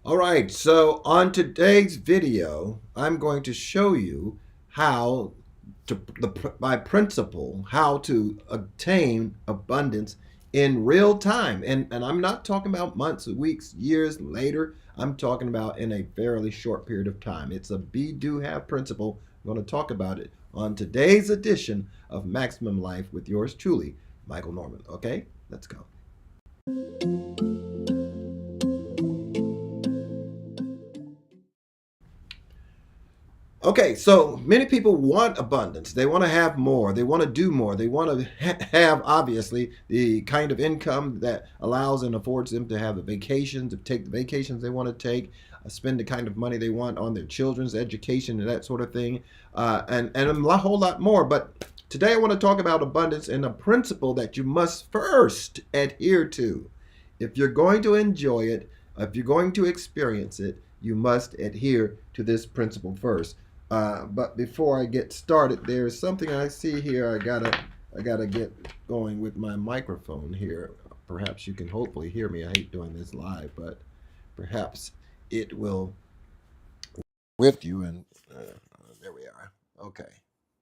All right, so on today's video, I'm going to show you how by principle, how to obtain abundance in real time. And I'm not talking about months, weeks, years later. I'm talking about in a fairly short period of time. It's a be, do, have principle. I'm going to talk about it on today's edition of Maximum Life with yours truly, Michael Norman. Okay, let's go. Okay, so many people want abundance. They want to have more. They want to do more. They want to have, obviously, the kind of income that allows and affords them to have a vacation, to take the vacations they want to take, spend the kind of money they want on their children's education and that sort of thing, and a whole lot more. But today I want to talk about abundance and a principle that you must first adhere to. If you're going to enjoy it, if you're going to experience it, you must adhere to this principle first. But before I get started, there's something I see here. I gotta get going with my microphone here. Perhaps you can hopefully hear me. I hate doing this live, but perhaps it will with you. And there we are. Okay,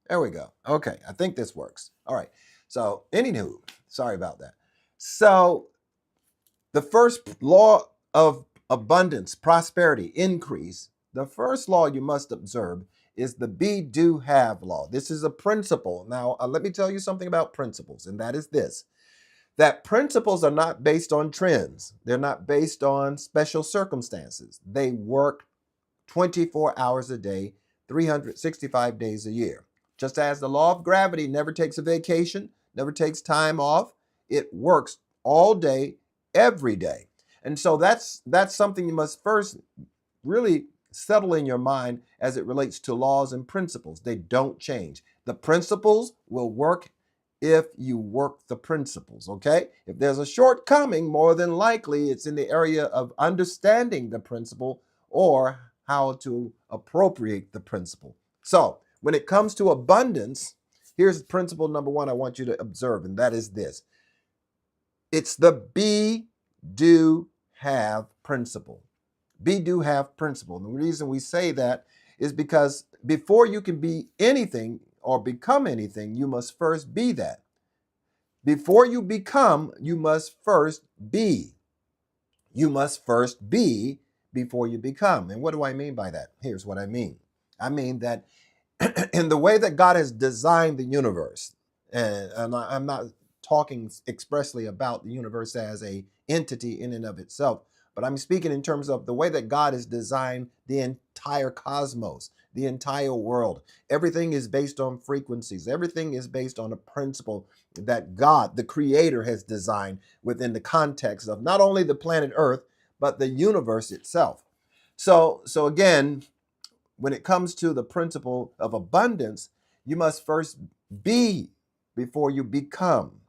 there we go. Okay, I think this works. All right. So, anywho, sorry about that. So, the first law of abundance, prosperity, increase, the first law you must observe is the be, do, have law. This is a principle. Now, let me tell you something about principles, and that is this, that principles are not based on trends. They're not based on special circumstances. They work 24 hours a day, 365 days a year. Just as the law of gravity never takes a vacation, never takes time off, it works all day, every day. And so that's something you must first really settle in your mind as it relates to laws and principles. They don't change. The principles will work if you work the principles, okay? If there's a shortcoming, more than likely it's in the area of understanding the principle or how to appropriate the principle. So when it comes to abundance, here's principle number one I want you to observe, and that is this. It's the be, do, have principle. Be, do, have principle. And the reason we say that is because before you can be anything or become anything, you must first be that. Before you become, you must first be. You must first be before you become. And what do I mean by that? Here's what I mean. I mean that in the way that God has designed the universe, and I'm not talking expressly about the universe as a entity in and of itself, but I'm speaking in terms of the way that God has designed the entire cosmos, the entire world. Everything is based on frequencies. Everything is based on a principle that God, the creator, has designed within the context of not only the planet Earth, but the universe itself. So again, when it comes to the principle of abundance, you must first be before you become.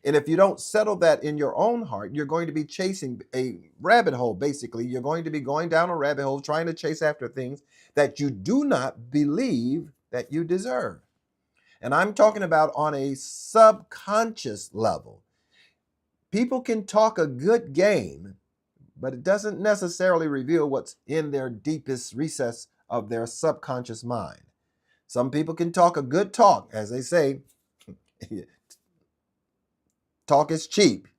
And if you don't settle that in your own heart, you're going to be chasing a rabbit hole, basically. You're going to be going down a rabbit hole trying to chase after things that you do not believe that you deserve. And I'm talking about on a subconscious level. People can talk a good game, but it doesn't necessarily reveal what's in their deepest recess of their subconscious mind. Some people can talk a good talk, as they say, talk is cheap.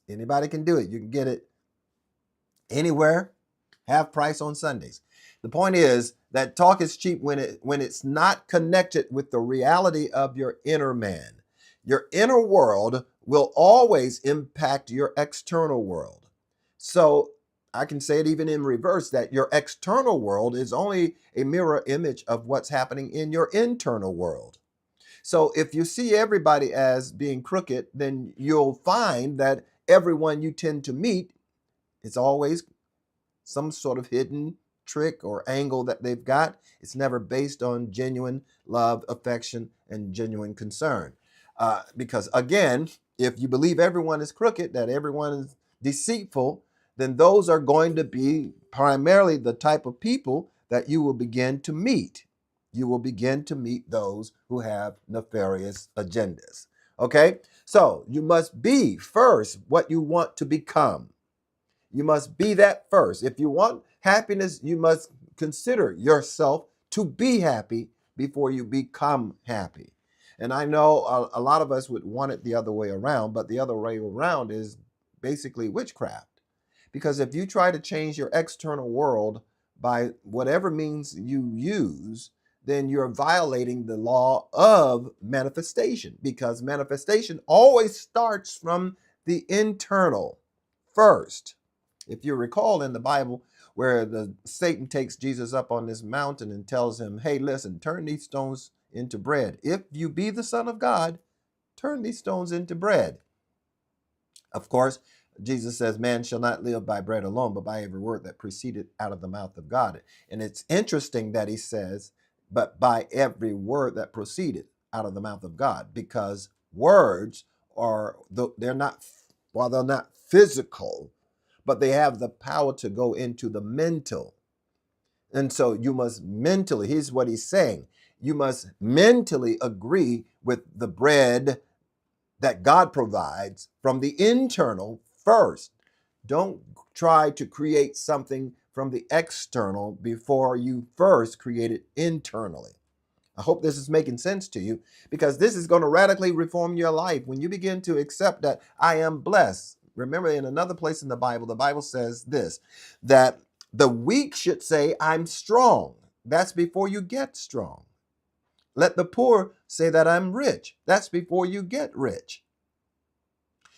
Anybody can do it. You can get it anywhere, half price on Sundays. The point is that talk is cheap when it's not connected with the reality of your inner man. Your inner world will always impact your external world. So I can say it even in reverse, that your external world is only a mirror image of what's happening in your internal world. So if you see everybody as being crooked, then you'll find that everyone you tend to meet, it's always some sort of hidden trick or angle that they've got. It's never based on genuine love, affection, and genuine concern. Because again, if you believe everyone is crooked, that everyone is deceitful, then those are going to be primarily the type of people that you will begin to meet. You will begin to meet those who have nefarious agendas. Okay? So you must be first what you want to become. You must be that first. If you want happiness, you must consider yourself to be happy before you become happy. And I know a lot of us would want it the other way around, but the other way around is basically witchcraft. Because if you try to change your external world by whatever means you use, then you're violating the law of manifestation, because manifestation always starts from the internal first. If you recall in the Bible, where Satan takes Jesus up on this mountain and tells him, hey, listen, turn these stones into bread. If you be the Son of God, turn these stones into bread. Of course, Jesus says, man shall not live by bread alone, but by every word that proceeded out of the mouth of God. And it's interesting that he says, but by every word that proceeded out of the mouth of God, because words are, they're not, while they're not physical, but they have the power to go into the mental. And so you must mentally, here's what he's saying, you must mentally agree with the bread that God provides from the internal first. Don't try to create something from the external before you first create it internally. I hope this is making sense to you, because this is going to radically reform your life when you begin to accept that I am blessed. Remember, in another place in the Bible says this, that the weak should say, I'm strong. That's before you get strong. Let the poor say that I'm rich. That's before you get rich.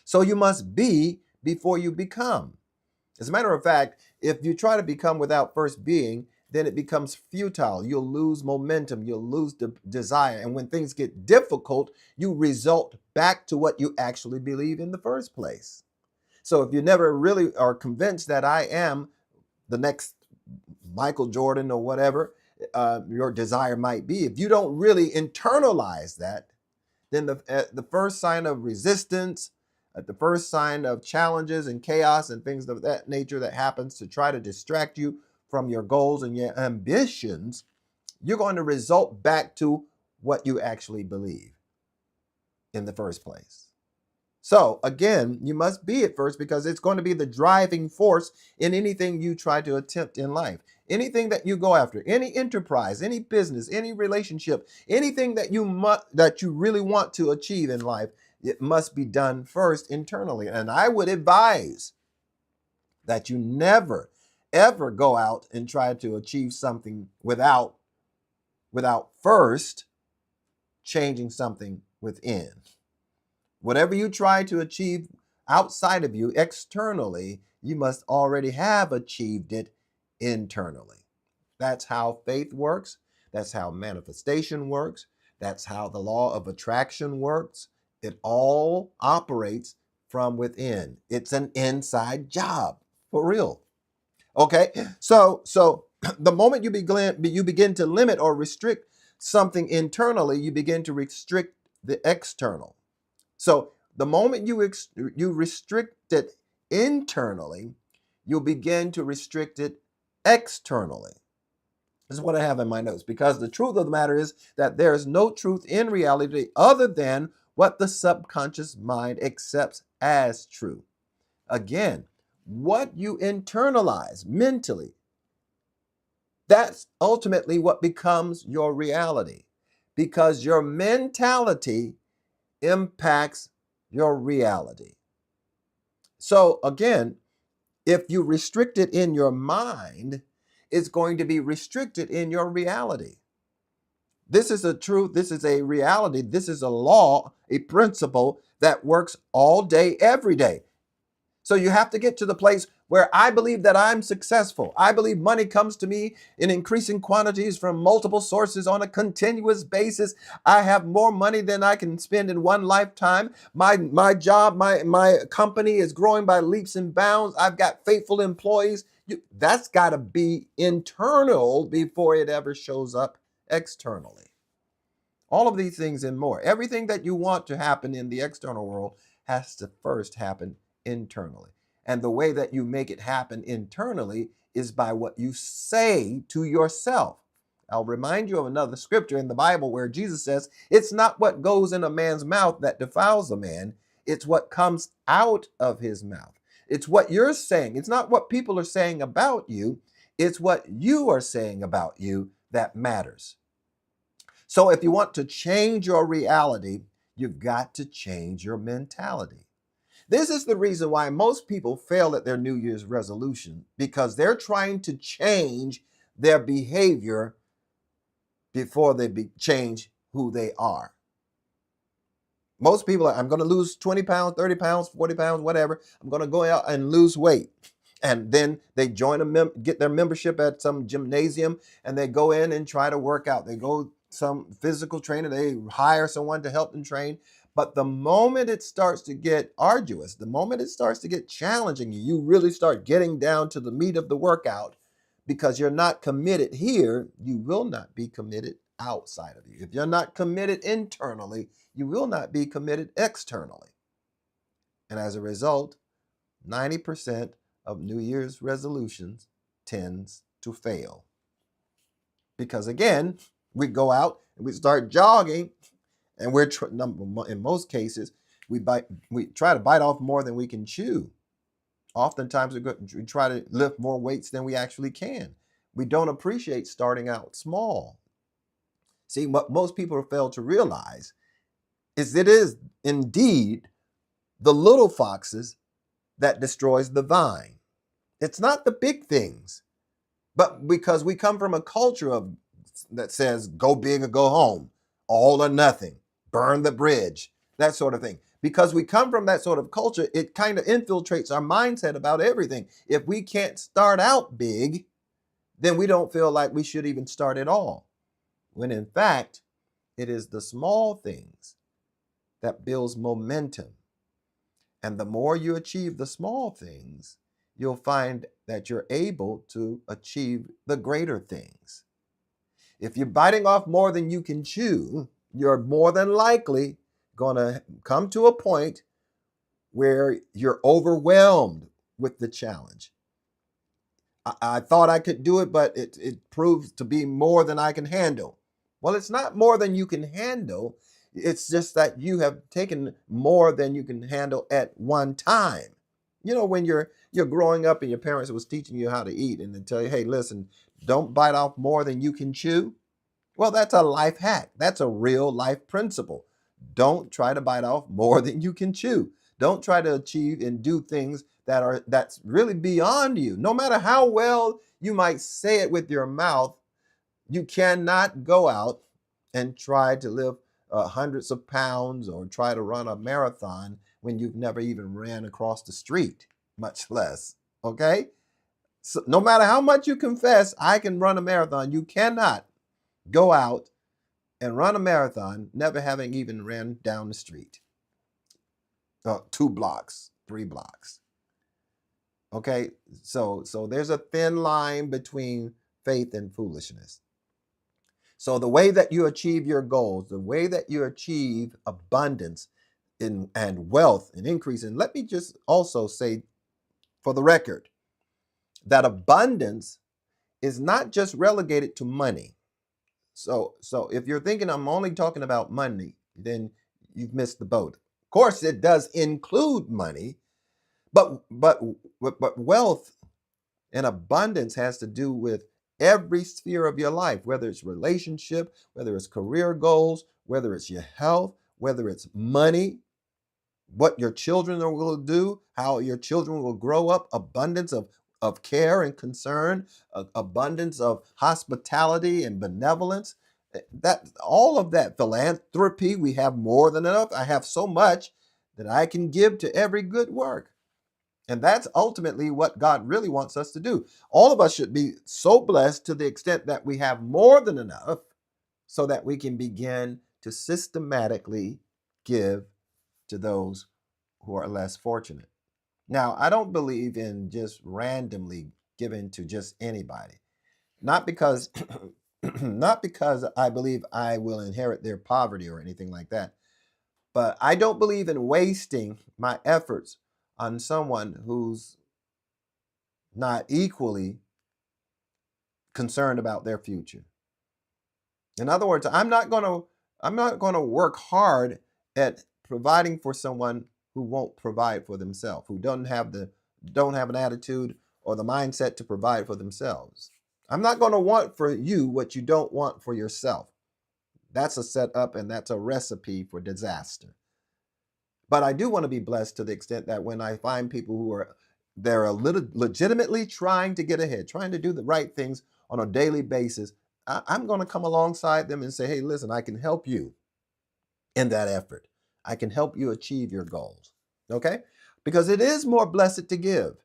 So you must be before you become. As a matter of fact, if you try to become without first being, then it becomes futile. You'll lose momentum. You'll lose the desire. And when things get difficult, you result back to what you actually believe in the first place. So if you never really are convinced that I am the next Michael Jordan or whatever your desire might be, if you don't really internalize that, then the first sign of resistance, the first sign of challenges and chaos and things of that nature that happens to try to distract you from your goals and your ambitions, you're going to result back to what you actually believe in the first place. So again, you must be it first, because it's going to be the driving force in anything you try to attempt in life. Anything that you go after, any enterprise, any business, any relationship, anything that you really want to achieve in life, it must be done first internally. And I would advise that you never, ever go out and try to achieve something without first changing something within. Whatever you try to achieve outside of you, externally, you must already have achieved it internally. That's how faith works. That's how manifestation works. That's how the law of attraction works. It all operates from within. It's an inside job, for real. Okay, so the moment you begin to limit or restrict something internally, you begin to restrict the external. So the moment you restrict it internally, you'll begin to restrict it externally. This is what I have in my notes, because the truth of the matter is that there is no truth in reality other than what the subconscious mind accepts as true. Again, what you internalize mentally, that's ultimately what becomes your reality, because your mentality impacts your reality. So again, if you restrict it in your mind, it's going to be restricted in your reality. This is a truth. This is a reality. This is a law, a principle that works all day, every day. So you have to get to the place where I believe that I'm successful. I believe money comes to me in increasing quantities from multiple sources on a continuous basis. I have more money than I can spend in one lifetime. My job, my company is growing by leaps and bounds. I've got faithful employees. That's got to be internal before it ever shows up externally. All of these things and more. Everything that you want to happen in the external world has to first happen internally. And the way that you make it happen internally is by what you say to yourself. I'll remind you of another scripture in the Bible where Jesus says, it's not what goes in a man's mouth that defiles a man, it's what comes out of his mouth. It's what you're saying. It's not what people are saying about you. It's what you are saying about you that matters. So if you want to change your reality, you've got to change your mentality. This is the reason why most people fail at their New Year's resolution, because they're trying to change their behavior before they change who they are. Most people are, I'm going to lose 20 pounds, 30 pounds, 40 pounds, whatever. I'm going to go out and lose weight. And then they get their membership at some gymnasium, and they go in and try to work out. They go some physical trainer, they hire someone to help them train. But the moment it starts to get arduous, the moment it starts to get challenging, you really start getting down to the meat of the workout, because you're not committed here, you will not be committed outside of you. If you're not committed internally, you will not be committed externally. And as a result, 90% of New Year's resolutions tends to fail. Because again, we go out and we start jogging, and in most cases, we try to bite off more than we can chew. Oftentimes we try to lift more weights than we actually can. We don't appreciate starting out small. See, what most people fail to realize is it is indeed the little foxes that destroys the vine. It's not the big things, but because we come from a culture that says go big or go home, all or nothing, burn the bridge, that sort of thing. Because we come from that sort of culture, it kind of infiltrates our mindset about everything. If we can't start out big, then we don't feel like we should even start at all. When in fact, it is the small things that builds momentum. And the more you achieve the small things, you'll find that you're able to achieve the greater things. If you're biting off more than you can chew, you're more than likely going to come to a point where you're overwhelmed with the challenge. I thought I could do it, but it proves to be more than I can handle. Well, it's not more than you can handle. It's just that you have taken more than you can handle at one time. You know, when you're growing up and your parents was teaching you how to eat, and they tell you, hey, listen, don't bite off more than you can chew. Well, that's a life hack. That's a real life principle. Don't try to bite off more than you can chew. Don't try to achieve and do things that's really beyond you. No matter how well you might say it with your mouth, you cannot go out and try to lift hundreds of pounds or try to run a marathon when you've never even ran across the street, much less. Okay? So no matter how much you confess, I can run a marathon, you cannot go out and run a marathon never having even ran down the street. 2 blocks, 3 blocks. Okay, so there's a thin line between faith and foolishness. So the way that you achieve your goals, the way that you achieve abundance and wealth and increase, and let me just also say for the record that abundance is not just relegated to money. So if you're thinking I'm only talking about money, then you've missed the boat. Of course, it does include money, but wealth and abundance has to do with every sphere of your life, whether it's relationship, whether it's career goals, whether it's your health, whether it's money, what your children will do, how your children will grow up, abundance of care and concern, abundance of hospitality and benevolence. That all of that philanthropy, we have more than enough. I have so much that I can give to every good work. And that's ultimately what God really wants us to do. All of us should be so blessed to the extent that we have more than enough so that we can begin to systematically give to those who are less fortunate. Now, I don't believe in just randomly giving to just anybody. Not because not because I believe I will inherit their poverty or anything like that, but I don't believe in wasting my efforts on someone who's not equally concerned about their future. In other words, I'm not going to work hard at providing for someone who won't provide for themselves, who doesn't have don't have an attitude or the mindset to provide for themselves. I'm not going to want for you what you don't want for yourself. That's a setup and that's a recipe for disaster. But I do want to be blessed to the extent that when I find people who are they're a little legitimately trying to get ahead, trying to do the right things on a daily basis, I'm going to come alongside them and say, hey, listen, I can help you in that effort. I can help you achieve your goals. Okay? Because it is more blessed to give.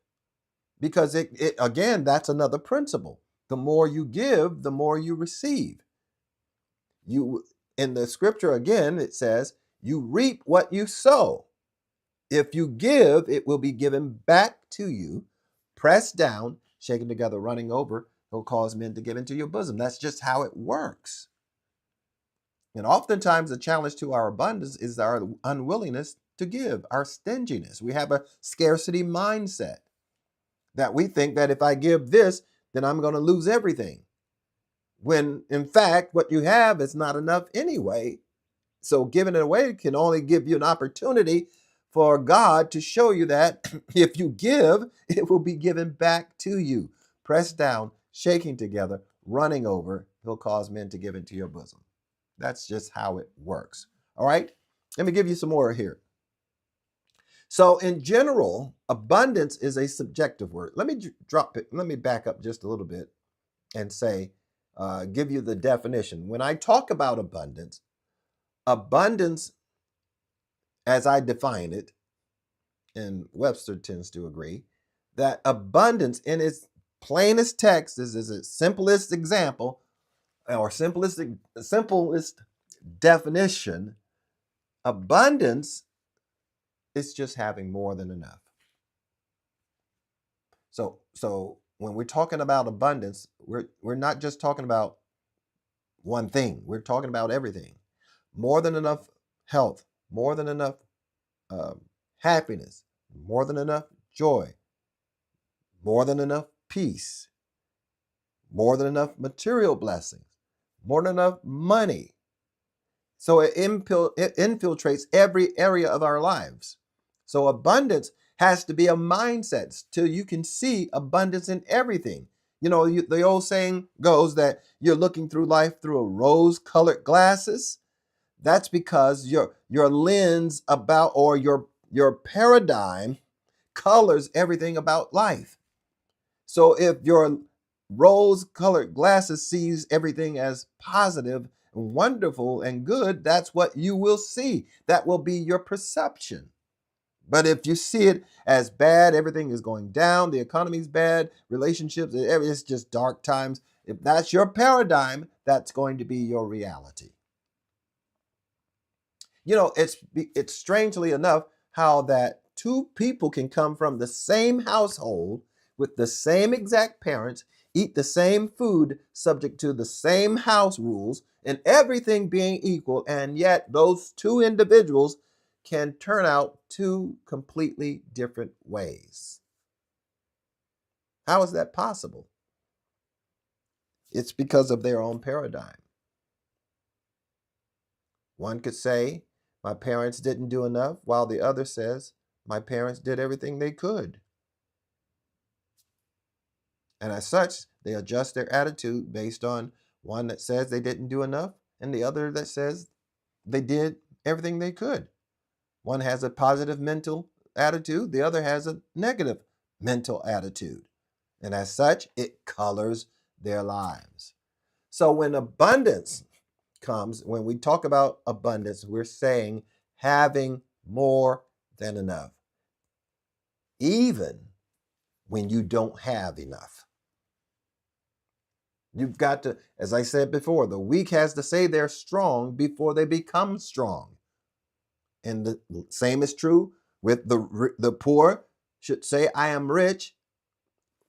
Because it again, that's another principle. The more you give, the more you receive. You in the scripture again, it says, you reap what you sow. If you give, it will be given back to you, pressed down, shaken together, running over. It'll cause men to give into your bosom. That's just how it works. And oftentimes the challenge to our abundance is our unwillingness to give, our stinginess. We have a scarcity mindset that we think that if I give this, then I'm going to lose everything. When in fact, what you have is not enough anyway. So giving it away can only give you an opportunity for God to show you that if you give, it will be given back to you. Pressed down, shaking together, running over, he'll cause men to give into your bosom. That's just how it works. All right? Let me give you some more here. So in general, abundance is a subjective word. Let me drop it. Let me back up just a little bit and say, give you the definition. When I talk about abundance, abundance, as I define it, and Webster tends to agree, that abundance in its plainest text is its simplest example or simplest definition. Abundance is just having more than enough. So when we're talking about abundance, we're not just talking about one thing. We're talking about everything. More than enough health, more than enough happiness, more than enough joy, more than enough peace, more than enough material blessings, more than enough money. So it infiltrates every area of our lives. So abundance has to be a mindset till you can see abundance in everything. You know, the old saying goes that you're looking through life through a rose-colored glasses. That's because your lens about or your paradigm colors everything about life. So if your rose-colored glasses sees everything as positive, wonderful, and good, that's what you will see. That will be your perception. But if you see it as bad, everything is going down, the economy's bad, relationships, it's just dark times. If that's your paradigm, that's going to be your reality. You know, it's strangely enough how that two people can come from the same household with the same exact parents, eat the same food, subject to the same house rules, and everything being equal, and yet those two individuals can turn out two completely different ways. How is that possible? It's because of their own paradigm. One could say, my parents didn't do enough, while the other says, my parents did everything they could. And as such, they adjust their attitude based on one that says they didn't do enough and the other that says they did everything they could. One has a positive mental attitude, the other has a negative mental attitude. And as such, it colors their lives. So when abundance comes, when we talk about abundance, we're saying having more than enough, even when you don't have enough. You've got to, as I said before, the weak has to say they're strong before they become strong. And the same is true with the poor should say, I am rich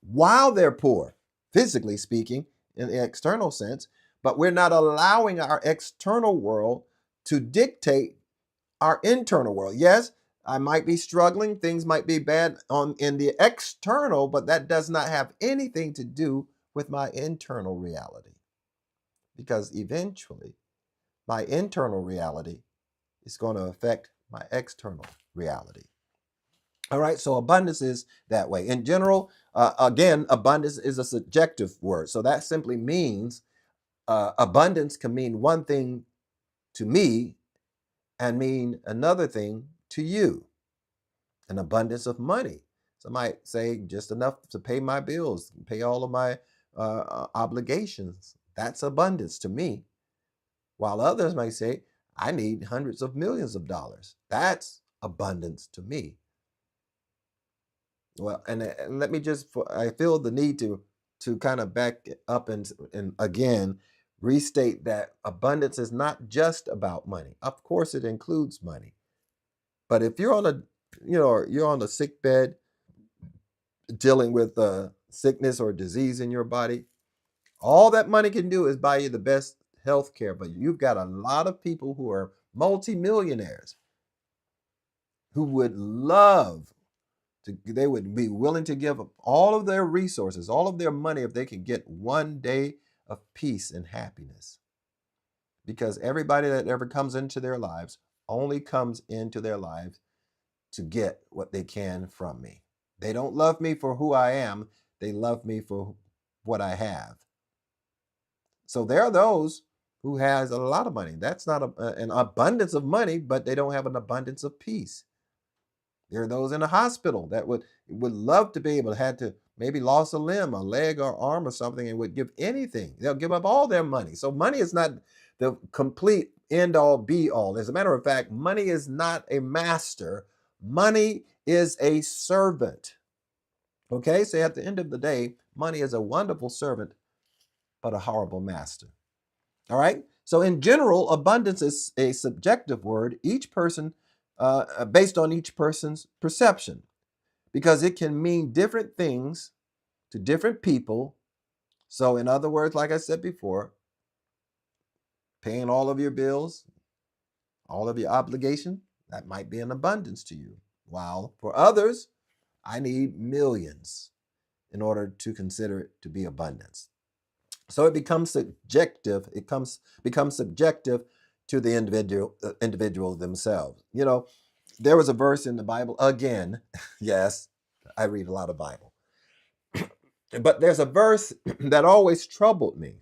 while they're poor, physically speaking, in the external sense, but we're not allowing our external world to dictate our internal world. Yes, I might be struggling, things might be bad in the external, but that does not have anything to do with my internal reality. Because eventually, my internal reality is going to affect my external reality. All right, so abundance is that way. In general, again, abundance is a subjective word. So that simply means abundance can mean one thing to me and mean another thing to you. An abundance of money. Some might say just enough to pay my bills, pay all of my obligations. That's abundance to me. While others might say, I need hundreds of millions of dollars. That's abundance to me. Well, and let me just, I feel the need to kind of back up and again restate that abundance is not just about money. Of course, it includes money, but if you're on a, you're on a sick bed dealing with sickness or disease in your body, all that money can do is buy you the best health care. But you've got a lot of people who are multimillionaires who would love they would be willing to give up all of their resources, all of their money, if they could get one day of peace and happiness. Because everybody that ever comes into their lives only comes into their lives to get what they can from me. They don't love me for who I am. They love me for what I have. So there are those who has a lot of money. That's not an abundance of money, but they don't have an abundance of peace. There are those in the hospital that would love to be able to had to maybe lost a limb, a leg or arm or something, and would give anything. They'll give up all their money. So money is not the complete end all be all. As a matter of fact, money is not a master. Money is a servant. Okay, so at the end of the day, money is a wonderful servant, but a horrible master. All right. So in general, abundance is a subjective word. Each person, based on each person's perception, because it can mean different things to different people. So in other words, like I said before, paying all of your bills, all of your obligation, that might be an abundance to you. While for others, I need millions in order to consider it to be abundance. So it becomes subjective. It becomes subjective to the individual themselves. There was a verse in the Bible again. Yes, I read a lot of Bible, but there's a verse that always troubled me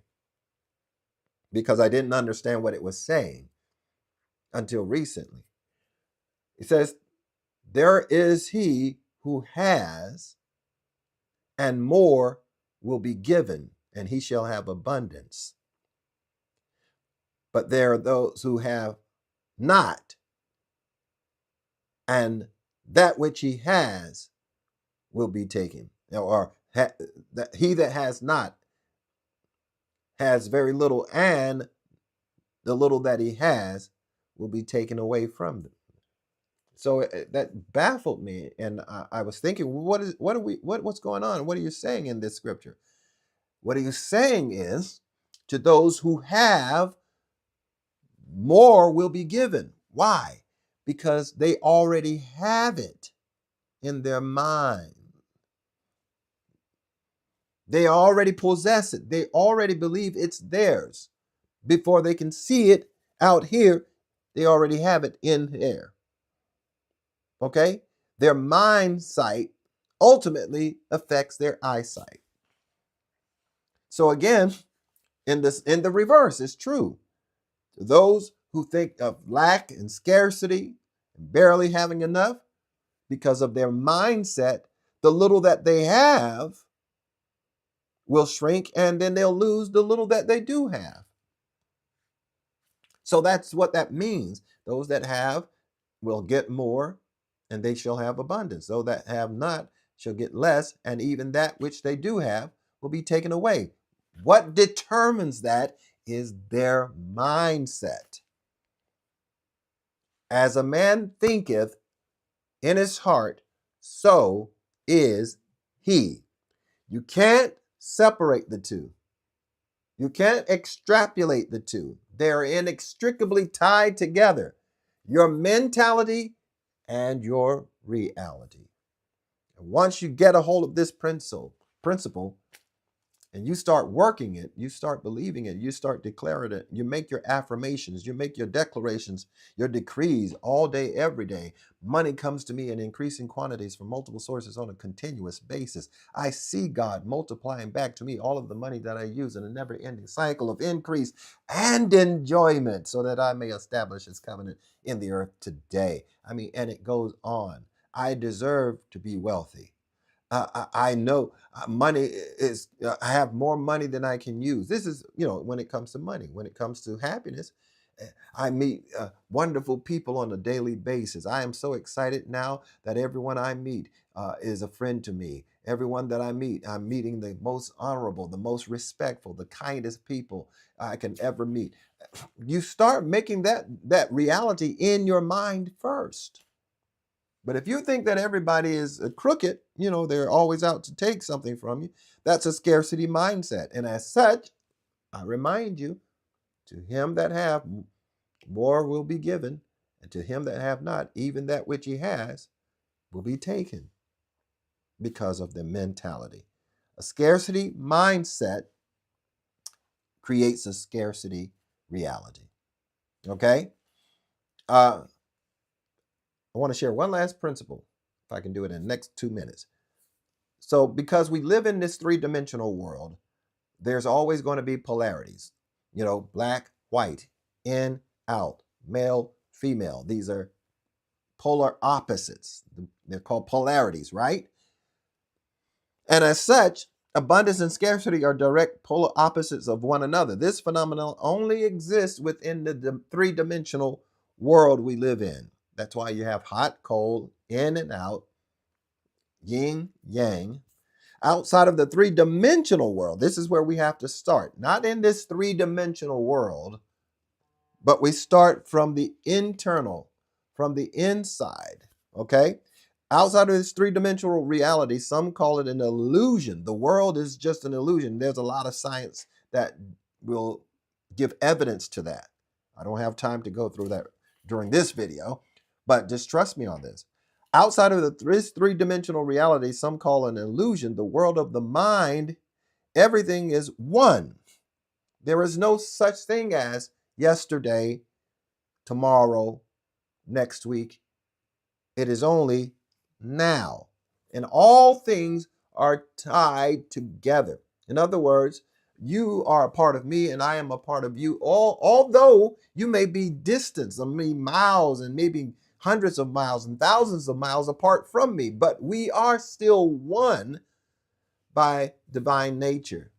because I didn't understand what it was saying until recently. It says, "There is he who has, and more will be given, and he shall have abundance. But there are those who have not, and that which he has will be taken." Or that he that has not has very little, and the little that he has will be taken away from them. So that baffled me, and I was thinking, what's going on? What are you saying in this scripture? What are you saying is, to those who have, more will be given. Why? Because they already have it in their mind. They already possess it. They already believe it's theirs. Before they can see it out here, they already have it in there. Okay? Their mind sight ultimately affects their eyesight. So again, in the reverse, it's true. Those who think of lack and scarcity, and barely having enough, because of their mindset, the little that they have will shrink, and then they'll lose the little that they do have. So that's what that means. Those that have will get more, and they shall have abundance. Those that have not shall get less, and even that which they do have will be taken away. What determines that is their mindset. As a man thinketh in his heart, so is he. You can't separate the two. You can't extrapolate the two. They're inextricably tied together. Your mentality and your reality. And once you get a hold of this principle, and you start working it, you start believing it, you start declaring it, you make your affirmations, you make your declarations, your decrees all day, every day. Money comes to me in increasing quantities from multiple sources on a continuous basis. I see God multiplying back to me all of the money that I use in a never-ending cycle of increase and enjoyment so that I may establish his covenant in the earth today. I mean, and it goes on. I deserve to be wealthy. I know money is, I have more money than I can use. This is, when it comes to money. When it comes to happiness, I meet wonderful people on a daily basis. I am so excited now that everyone I meet is a friend to me. Everyone that I meet, I'm meeting the most honorable, the most respectful, the kindest people I can ever meet. You start making that reality in your mind first. But if you think that everybody is crooked, they're always out to take something from you, that's a scarcity mindset. And as such, I remind you, to him that have, more will be given, and to him that have not, even that which he has will be taken, because of the mentality. A scarcity mindset creates a scarcity reality. Okay? I want to share one last principle, if I can do it in the next 2 minutes. So, because we live in this three-dimensional world, there's always going to be polarities. Black, white, in, out, male, female. These are polar opposites. They're called polarities, right? And as such, abundance and scarcity are direct polar opposites of one another. This phenomenon only exists within the three-dimensional world we live in. That's why you have hot, cold, in and out, yin, yang. Outside of the three-dimensional world, this is where we have to start. Not in this three-dimensional world, but we start from the internal, from the inside, okay? Outside of this three-dimensional reality, some call it an illusion. The world is just an illusion. There's a lot of science that will give evidence to that. I don't have time to go through that during this video, but just trust me on this. Outside of this three-dimensional reality, some call an illusion, the world of the mind, everything is one. There is no such thing as yesterday, tomorrow, next week. It is only now. And all things are tied together. In other words, you are a part of me and I am a part of you. Although you may be distance, miles and maybe hundreds of miles and thousands of miles apart from me, but we are still one by divine nature.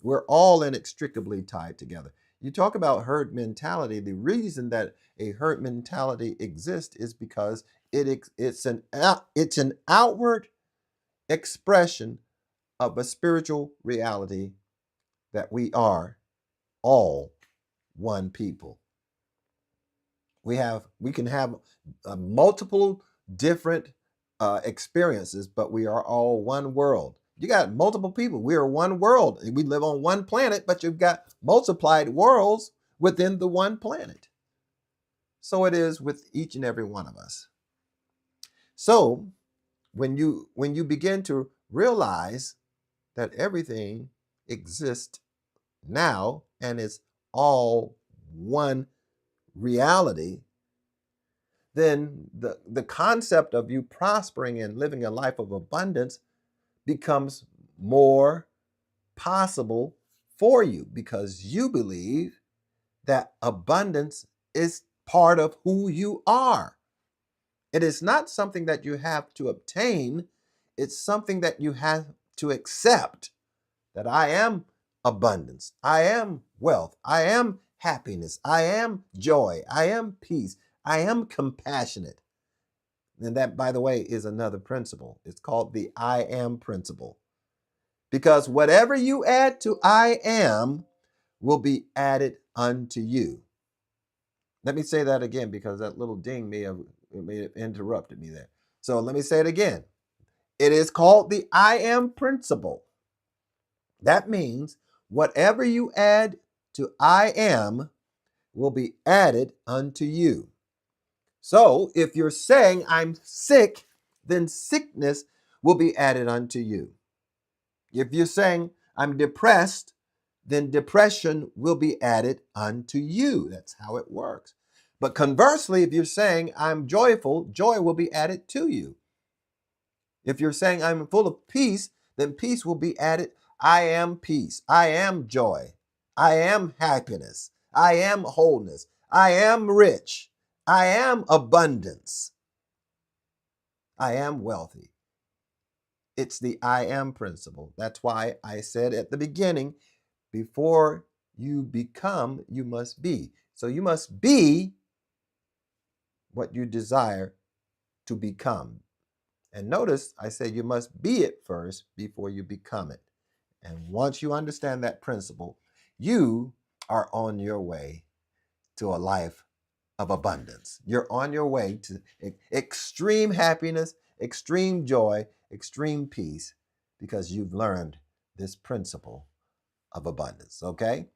We're all inextricably tied together. You talk about herd mentality. The reason that a herd mentality exists is because it's an outward expression of a spiritual reality that we are all one people. We can have multiple different experiences, but we are all one world. You got multiple people. We are one world. We live on one planet, but you've got multiplied worlds within the one planet. So it is with each and every one of us. So when you begin to realize that everything exists now and is all one reality, then the concept of you prospering and living a life of abundance becomes more possible for you, because you believe that abundance is part of who you are. It is not something that you have to obtain. It's something that you have to accept, that I am abundance. I am wealth. I am happiness. I am joy. I am peace. I am compassionate. And that, by the way, is another principle. It's called the I am principle. Because whatever you add to I am will be added unto you. Let me say that again, because that little ding may have interrupted me there. So let me say it again. It is called the I am principle. That means whatever you add to I am will be added unto you. So if you're saying I'm sick, then sickness will be added unto you. If you're saying I'm depressed, then depression will be added unto you. That's how it works. But conversely, if you're saying I'm joyful, joy will be added to you. If you're saying I'm full of peace, then peace will be added. I am peace. I am joy. I am happiness. I am wholeness. I am rich. I am abundance. I am wealthy. It's the I am principle. That's why I said at the beginning, before you become, you must be. So you must be what you desire to become. And notice I said you must be it first before you become it. And once you understand that principle, you are on your way to a life of abundance. You're on your way to extreme happiness, extreme joy, extreme peace, because you've learned this principle of abundance. Okay?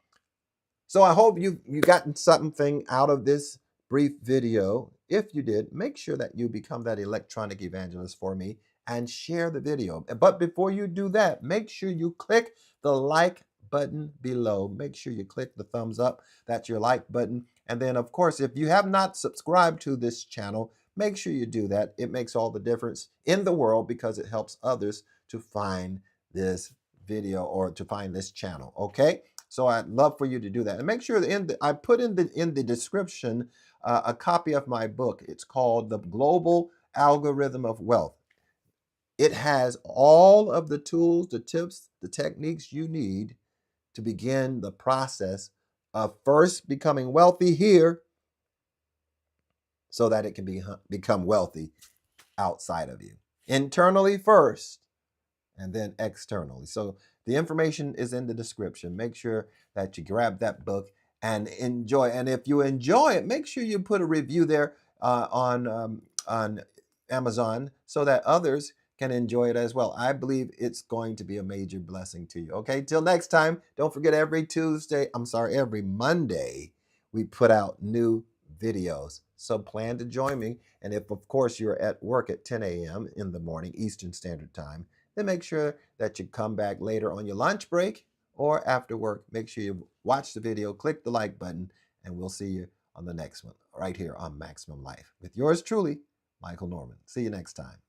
So I hope you gotten something out of this brief video. If you did, make sure that you become that electronic evangelist for me and share the video. But before you do that, make sure you click the like button below. Make sure you click the thumbs up. That's your like button. And then, of course, if you have not subscribed to this channel, make sure you do that. It makes all the difference in the world because it helps others to find this video or to find this channel. Okay? So I'd love for you to do that. And make sure that I put in the description a copy of my book. It's called The Global Algorithm of Wealth. It has all of the tools, the tips, the techniques you need to begin the process of first becoming wealthy here so that it can become wealthy outside of you. Internally first, and then externally. So the information is in the description. Make sure that you grab that book and enjoy. And if you enjoy it, make sure you put a review there on Amazon so that others can enjoy it as well. I believe it's going to be a major blessing to you. Okay, till next time, don't forget every Monday, we put out new videos. So plan to join me. And if, of course, you're at work at 10 a.m. in the morning, Eastern Standard Time, then make sure that you come back later on your lunch break or after work. Make sure you watch the video, click the like button, and we'll see you on the next one right here on Maximum Life with yours truly, Michael Norman. See you next time.